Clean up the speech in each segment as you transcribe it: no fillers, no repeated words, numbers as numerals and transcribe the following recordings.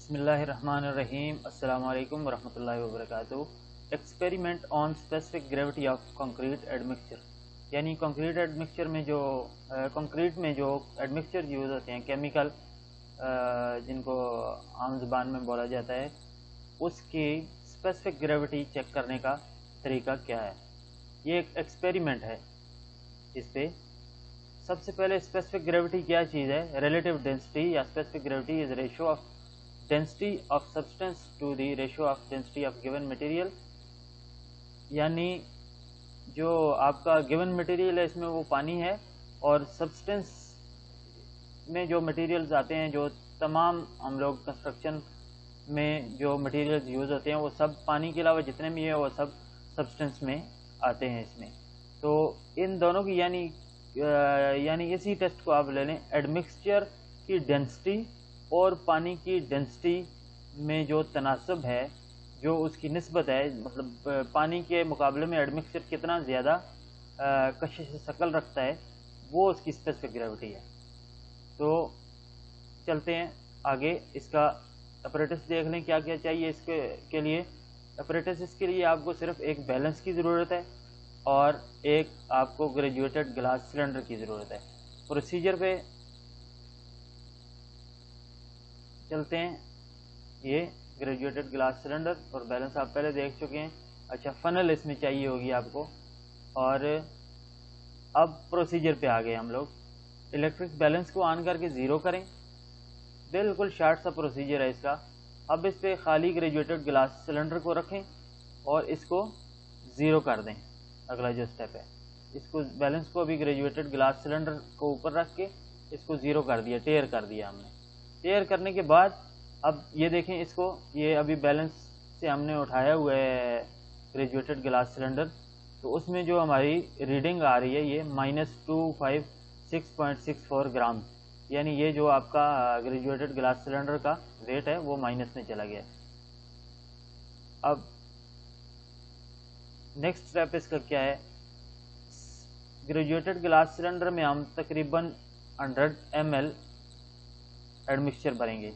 بسم اللہ الرحمن الرحیم. السلام علیکم ورحمۃ اللہ وبرکاتہ. Experiment on specific gravity of concrete admixture, یعنی کنکریٹ ایڈمکسچر میں جو ایڈمکسچر یوز ہوتے ہیں کیمیکل، جن کو عام زبان میں بولا جاتا ہے، اس کی اسپیسیفک گریوٹی چیک کرنے کا طریقہ کیا ہے. یہ ایک ایکسپیریمنٹ ہے. اس پہ سب سے پہلے اسپیسیفک گریوٹی کیا چیز ہے؟ ریلیٹیو ڈینسٹی یا specific gravity is ratio of density of substance to the ratio of density of given material. یعنی جو آپ کا گیون مٹیریل ہے اس میں وہ پانی ہے، اور سبسٹینس میں جو مٹیریلز آتے ہیں، جو تمام ہم لوگ کنسٹرکشن میں جو مٹیریلز یوز ہوتے ہیں وہ سب پانی کے علاوہ جتنے بھی ہیں وہ سب سبسٹینس میں آتے ہیں اس میں. تو ان دونوں کی یعنی اسی ٹیسٹ کو آپ لے لیں، ایڈمکسچر کی ڈینسٹی اور پانی کی ڈینسٹی میں جو تناسب ہے، جو اس کی نسبت ہے، مطلب پانی کے مقابلے میں ایڈمکسچر کتنا زیادہ کشش ثقل رکھتا ہے، وہ اس کی اسپیسیفک گریوٹی ہے. تو چلتے ہیں آگے. اس کا اپریٹس دیکھ لیں کیا کیا چاہیے اس کے لیے. اپریٹس اس کے لیے آپ کو صرف ایک بیلنس کی ضرورت ہے اور ایک آپ کو گریجویٹڈ گلاس سلنڈر کی ضرورت ہے. پروسیجر پہ چلتے ہیں. یہ گریجویٹڈ گلاس سلنڈر اور بیلنس آپ پہلے دیکھ چکے ہیں. اچھا، فنل اس میں چاہیے ہوگی آپ کو. اور اب پروسیجر پہ آ گئے ہم لوگ. الیکٹرک بیلنس کو آن کر کے زیرو کریں. بالکل شارٹ سا پروسیجر ہے اس کا. اب اس پہ خالی گریجویٹڈ گلاس سلنڈر کو رکھیں اور اس کو زیرو کر دیں. اگلا جو سٹیپ ہے، اس کو بیلنس کو ابھی گریجویٹڈ گلاس سلنڈر کو اوپر رکھ کے اس کو زیرو کر دیا، ٹیئر کر دیا ہم نے. ٹیئر کرنے کے بعد اب یہ دیکھیں اس کو، یہ ابھی بیلنس سے ہم نے اٹھایا ہوا ہے گریجویٹڈ گلاس سلنڈر. تو اس میں جو ہماری ریڈنگ آ رہی ہے یہ -256.64 گرام، یعنی یہ جو آپ کا گریجویٹڈ گلاس سلنڈر کا ویٹ ہے وہ مائنس میں چلا گیا. اب نیکسٹ اسٹیپ اس کا کیا ہے؟ گریجویٹڈ گلاس سلنڈر میں ہم تقریباً 100 ml ایڈمکسچر بھریں گے.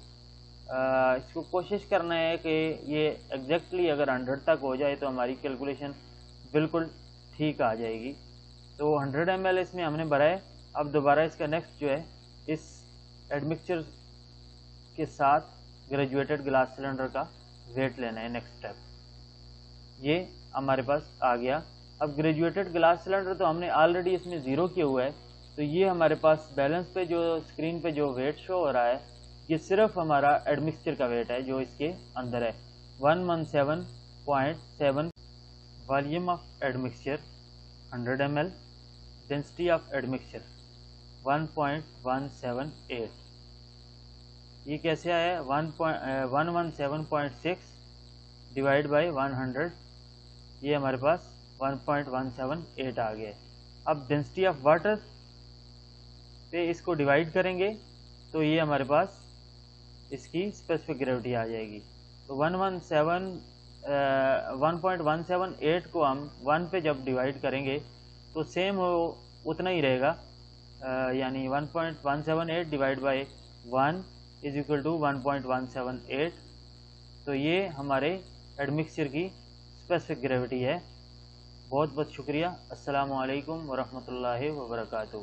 اس کو کوشش کرنا ہے کہ یہ ایگزیکٹلی اگر 100 تک ہو جائے تو ہماری کیلکولیشن بالکل ٹھیک آ جائے گی. تو 100 ml اس میں ہم نے بھرا ہے. اب دوبارہ اس کا نیکسٹ جو ہے، اس ایڈمکسچر کے ساتھ گریجویٹڈ گلاس سلنڈر کا ویٹ لینا ہے. نیکسٹ اسٹیپ یہ ہمارے پاس آ گیا. اب گریجویٹڈ گلاس سلنڈر تو ہم نے آلریڈی اس میں زیرو کیا ہوا ہے، تو یہ ہمارے پاس بیلنس پہ جو اسکرین پہ جو ویٹ شو ہو رہا ہے یہ صرف ہمارا ایڈمکسچر کا ویٹ ہے جو اس کے اندر ہے. 117.7 volume of admixture 100 ml، density of admixture 1.178. یہ کیسے آیا ہے؟ 117.6 ڈیوائڈ بائی 100، یہ ہمارے پاس 1.178 آ گیا. اب ڈینسٹی آف واٹر پہ اس کو ڈیوائڈ کریں گے تو یہ ہمارے پاس اس کی اسپیسیفک گریوٹی آ جائے گی. تو 1.178 کو ہم 1 پہ جب ڈیوائڈ کریں گے تو سیم اتنا ہی رہے گا، یعنی 1.178 divide by 1 is equal to 1.178. تو یہ ہمارے ایڈمکسچر کی اسپیسیفک گریوٹی ہے. بہت بہت شکریہ. السلام علیکم ورحمۃ اللہ وبرکاتہ.